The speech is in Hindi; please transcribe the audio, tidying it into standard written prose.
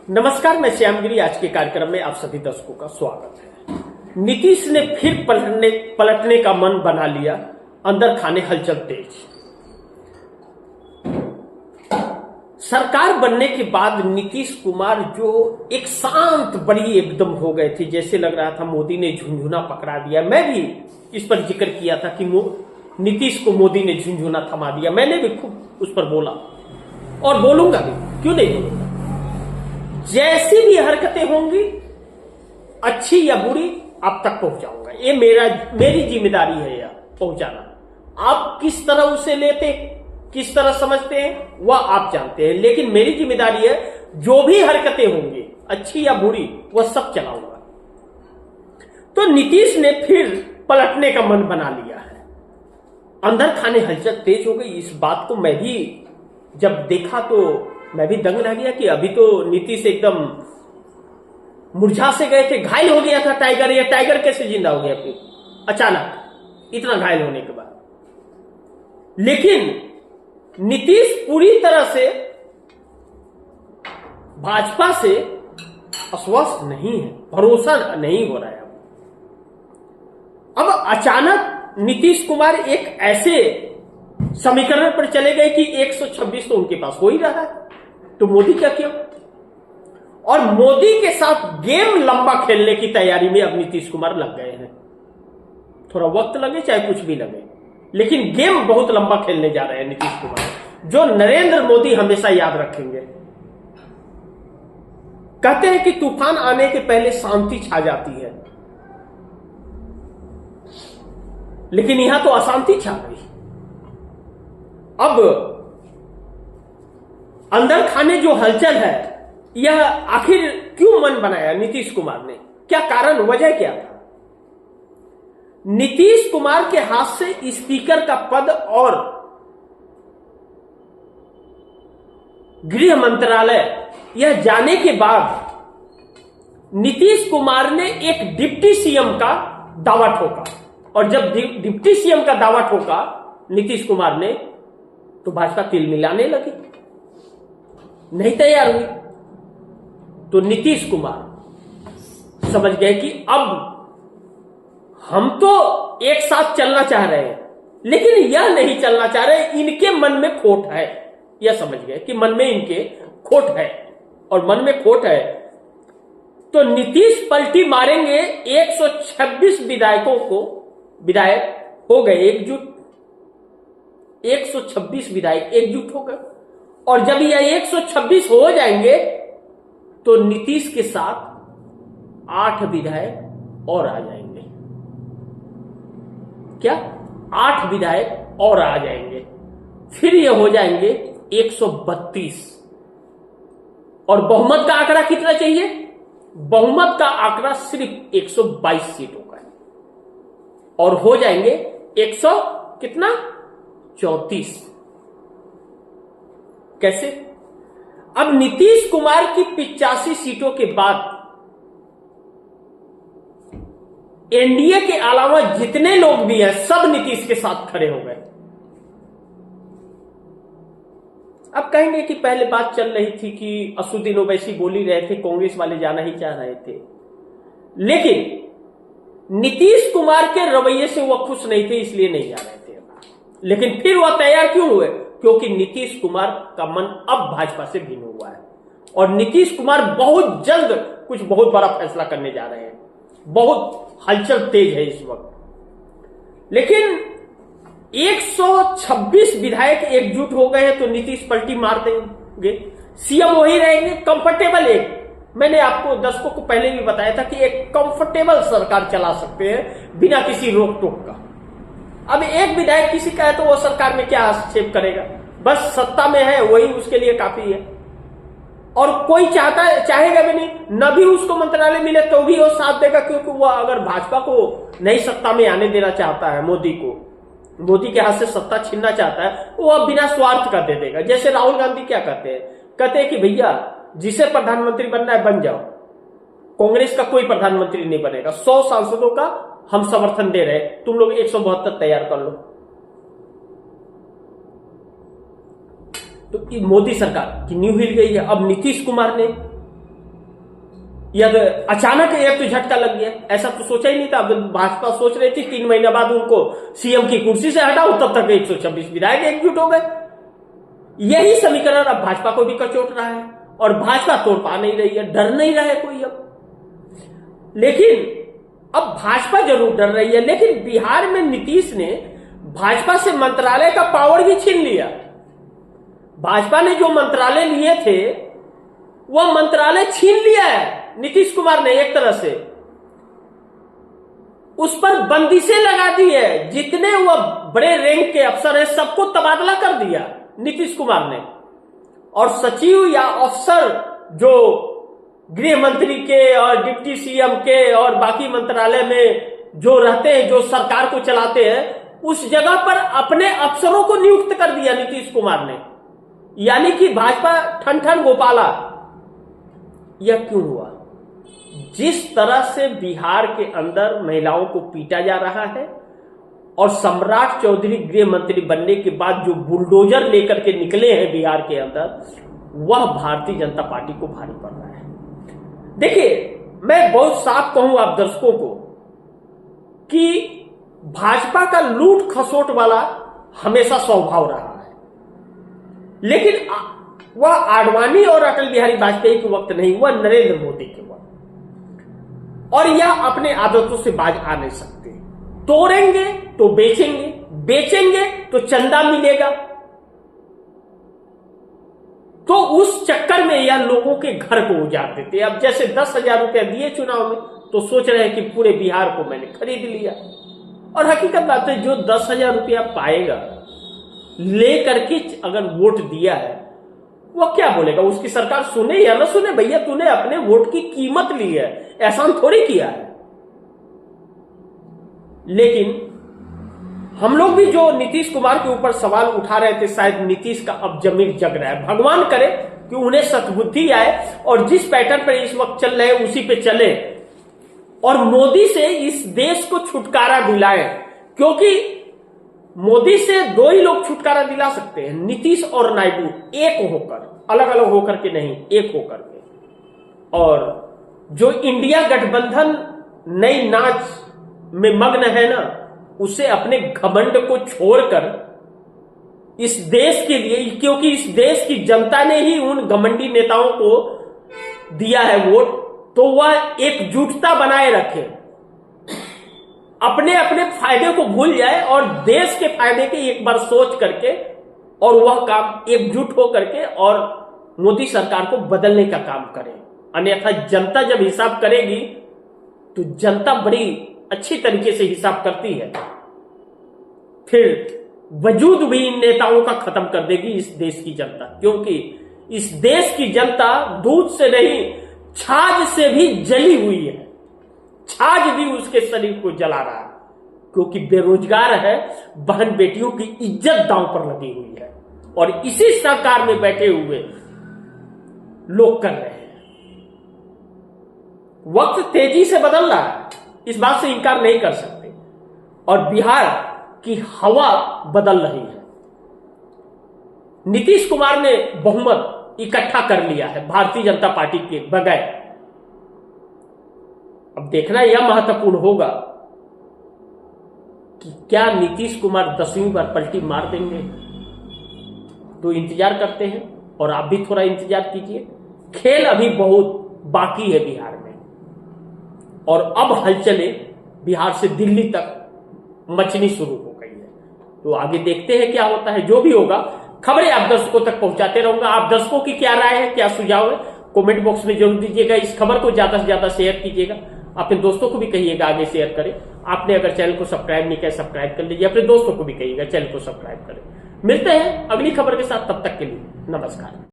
नमस्कार, मैं श्यामगिरी। आज के कार्यक्रम में आप सभी दर्शकों का स्वागत है। नीतीश ने फिर पलटने का मन बना लिया, अंदर खाने हलचल तेज। सरकार बनने के बाद नीतीश कुमार जो एक शांत बड़ी एकदम हो गए थे, जैसे लग रहा था मोदी ने झुंझुना पकड़ा दिया। मैं भी इस पर जिक्र किया था कि नीतीश को मोदी ने झुंझुना थमा दिया। मैंने भी खूब उस पर बोला और बोलूंगा भी, क्यों नहीं बोलूंगा। जैसी भी हरकतें होंगी, अच्छी या बुरी, आप तक पहुंचाऊंगा। ये मेरी जिम्मेदारी है यह पहुंचाना। आप किस तरह उसे लेते, किस तरह समझते हैं, वह आप जानते हैं, लेकिन मेरी जिम्मेदारी है जो भी हरकतें होंगी, अच्छी या बुरी, वह सब चलाऊंगा। तो नीतीश ने फिर पलटने का मन बना लिया है। अंदर खाने हलचल तेज हो गई। इस बात को मैं भी जब देखा तो मैं भी दंग रह गया कि अभी तो नीतीश एकदम मुरझा से गए थे, घायल हो गया था टाइगर। ये टाइगर कैसे जिंदा हो गया फिर अचानक, इतना घायल होने के बाद। लेकिन नीतीश पूरी तरह से भाजपा से अस्वस्थ नहीं है, भरोसा नहीं हो रहा है। अब अचानक नीतीश कुमार एक ऐसे समीकरण पर चले गए कि 126 तो उनके पास हो ही रहा है, तो मोदी क्या किया। और मोदी के साथ गेम लंबा खेलने की तैयारी में अब नीतीश कुमार लग गए हैं। थोड़ा वक्त लगे चाहे कुछ भी लगे, लेकिन गेम बहुत लंबा खेलने जा रहे हैं नीतीश कुमार, जो नरेंद्र मोदी हमेशा याद रखेंगे। कहते हैं कि तूफान आने के पहले शांति छा जाती है, लेकिन यहां तो अशांति छा गई। अब अंदर खाने जो हलचल है, यह आखिर क्यों मन बनाया नीतीश कुमार ने, क्या कारण, वजह क्या था। नीतीश कुमार के हाथ से स्पीकर का पद और गृह मंत्रालय यह जाने के बाद नीतीश कुमार ने एक डिप्टी सीएम का दावा ठोका। और जब डिप्टी सीएम का दावा ठोका नीतीश कुमार ने, तो भाजपा तिल मिलाने लगी, नहीं तैयार हुई। तो नीतीश कुमार समझ गए कि अब हम तो एक साथ चलना चाह रहे हैं, लेकिन यह नहीं चलना चाह रहे, इनके मन में खोट है। यह समझ गए कि मन में इनके खोट है, और मन में खोट है तो नीतीश पलटी मारेंगे। 126 विधायक हो गए एकजुट, 126 विधायक एकजुट हो गए। और जब यह 126 हो जाएंगे तो नीतीश के साथ 8 विधायक और आ जाएंगे। क्या 8 विधायक और आ जाएंगे, फिर ये हो जाएंगे 132। और बहुमत का आंकड़ा कितना चाहिए? बहुमत का आंकड़ा सिर्फ 122 सीटों का है, और हो जाएंगे 100 कितना 34। कैसे? अब नीतीश कुमार की 85 सीटों के बाद एनडीए के अलावा जितने लोग भी हैं, सब नीतीश के साथ खड़े हो गए। अब कहेंगे कि पहले बात चल रही थी कि असुद्दीन ओवैसी बोल ही रहे थे, कांग्रेस वाले जाना ही चाह रहे थे, लेकिन नीतीश कुमार के रवैये से वह खुश नहीं थे, इसलिए नहीं जा रहे थे। लेकिन फिर वह तैयार क्यों हुए? क्योंकि नीतीश कुमार का मन अब भाजपा से भिन्न हुआ है, और नीतीश कुमार बहुत जल्द कुछ बहुत बड़ा फैसला करने जा रहे हैं। बहुत हलचल तेज है इस वक्त। लेकिन 126 विधायक एकजुट हो गए हैं, तो नीतीश पलटी मार देंगे, सीएम वही रहेंगे, कंफर्टेबल। मैंने आपको दर्शकों को पहले भी बताया था कि एक कंफर्टेबल सरकार चला सकते हैं बिना किसी रोक टोक का। अब एक विधायक किसी का है तो वो सरकार में क्या हस्तक्षेप करेगा, बस सत्ता में है वही उसके लिए काफी है। और कोई चाहेगा भी नहीं, न भी उसको मंत्रालय मिले तो भी वो साथ देगा, क्योंकि वह अगर भाजपा को नई सत्ता में आने देना चाहता है, मोदी के हाथ से सत्ता छीनना चाहता है, वो अब बिना स्वार्थ का दे देगा। जैसे राहुल गांधी क्या कहते हैं कि भैया जिसे प्रधानमंत्री बनना है बन जाओ, कांग्रेस का कोई प्रधानमंत्री नहीं बनेगा, 100 सांसदों का हम समर्थन दे रहे, तुम लोग 172 तैयार कर लो। तो मोदी सरकार की नींव हिल गई है। अब नीतीश कुमार ने या अचानक एक तो झटका लग गया, ऐसा तो सोचा ही नहीं था। भाजपा सोच रही थी 3 महीने बाद उनको सीएम की कुर्सी से हटाओ, तब तक 126 विधायक एकजुट हो गए। यही समीकरण अब भाजपा को भी कचोट रहा है और भाजपा तोड़ पा नहीं रही है, डर नहीं रहा है कोई अब। लेकिन अब भाजपा जरूर डर रही है, लेकिन बिहार में नीतीश ने भाजपा से मंत्रालय का पावर भी छीन लिया। भाजपा ने जो मंत्रालय लिए थे वह मंत्रालय छीन लिया है नीतीश कुमार ने एक तरह से। उस पर बंदिशें लगा दी है, जितने वह बड़े रैंक के अफसर हैं सबको तबादला कर दिया नीतीश कुमार ने। और सचिव या अफसर जो गृह मंत्री के और डिप्टी सीएम के और बाकी मंत्रालय में जो रहते हैं, जो सरकार को चलाते हैं, उस जगह पर अपने अफसरों को नियुक्त कर दिया नीतीश कुमार ने। यानी कि भाजपा ठन ठन गोपाला। यह क्यों हुआ? जिस तरह से बिहार के अंदर महिलाओं को पीटा जा रहा है और सम्राट चौधरी गृह मंत्री बनने के बाद जो बुलडोजर लेकर के निकले हैं बिहार के अंदर, वह भारतीय जनता पार्टी को भारी पड़ रहा है। देखिए, मैं बहुत साफ कहूं आप दर्शकों को कि भाजपा का लूट खसोट वाला हमेशा स्वभाव रहा है, लेकिन वह आडवाणी और अटल बिहारी वाजपेयी के वक्त नहीं, वह नरेंद्र मोदी के वक्त। और यह अपने आदतों से बाज आ नहीं सकते। तोड़ेंगे तो बेचेंगे, बेचेंगे तो चंदा मिलेगा। तो उस चक्कर में यह लोगों के घर को उजाड़ देते। अब जैसे 10,000 रुपया दिए चुनाव में, तो सोच रहे हैं कि पूरे बिहार को मैंने खरीद लिया। और हकीकत बात है, जो 10,000 रुपया पाएगा लेकर के अगर वोट दिया है, वह क्या बोलेगा? उसकी सरकार सुने या ना सुने, भैया तूने अपने वोट की कीमत ली है, एहसान थोड़ी किया है। लेकिन हम लोग भी जो नीतीश कुमार के ऊपर सवाल उठा रहे थे, शायद नीतीश का अब जमीर जग रहा है। भगवान करे कि उन्हें सद्बुद्धि आए और जिस पैटर्न पर इस वक्त चल रहे हैं उसी पे चले और मोदी से इस देश को छुटकारा दिलाएं। क्योंकि मोदी से 2 ही लोग छुटकारा दिला सकते हैं, नीतीश और नायडू, एक होकर, अलग अलग होकर के नहीं, एक होकर के। और जो इंडिया गठबंधन नई नाच में मग्न है ना, उसे अपने घमंड को छोड़कर इस देश के लिए, क्योंकि इस देश की जनता ने ही उन घमंडी नेताओं को दिया है वोट, तो वह एकजुटता बनाए रखे, अपने अपने फायदे को भूल जाए और देश के फायदे की एक बार सोच करके और वह काम एकजुट हो करके और मोदी सरकार को बदलने का काम करे। अन्यथा जनता जब हिसाब करेगी तो जनता बड़ी अच्छी तरीके से हिसाब करती है, फिर वजूद भी इन नेताओं का खत्म कर देगी इस देश की जनता। क्योंकि इस देश की जनता दूध से नहीं, छाछ से भी जली हुई है। छाछ भी उसके शरीर को जला रहा है, क्योंकि बेरोजगार है, बहन बेटियों की इज्जत दांव पर लगी हुई है और इसी सरकार में बैठे हुए लोग कर रहे हैं। वक्त तेजी से बदल रहा है, इस बात से इंकार नहीं कर सकते, और बिहार की हवा बदल रही है। नीतीश कुमार ने बहुमत इकट्ठा कर लिया है भारतीय जनता पार्टी के बगैर। अब देखना यह महत्वपूर्ण होगा कि क्या नीतीश कुमार 10वीं बार पलटी मार देंगे। तो इंतजार करते हैं और आप भी थोड़ा इंतजार कीजिए। खेल अभी बहुत बाकी है बिहार में, और अब हलचलें बिहार से दिल्ली तक मचनी शुरू हो गई है। तो आगे देखते हैं क्या होता है। जो भी होगा, खबरें आप दर्शकों तक पहुंचाते रहूंगा। आप दर्शकों की क्या राय है, क्या सुझाव है, कमेंट बॉक्स में जरूर दीजिएगा। इस खबर को ज्यादा से ज्यादा शेयर कीजिएगा, अपने दोस्तों को भी कहिएगा आगे शेयर करें। आपने अगर चैनल को सब्सक्राइब नहीं किया, सब्सक्राइब कर लीजिए, अपने दोस्तों को भी कहिएगा चैनल को सब्सक्राइब करें। मिलते हैं अगली खबर के साथ, तब तक के लिए नमस्कार।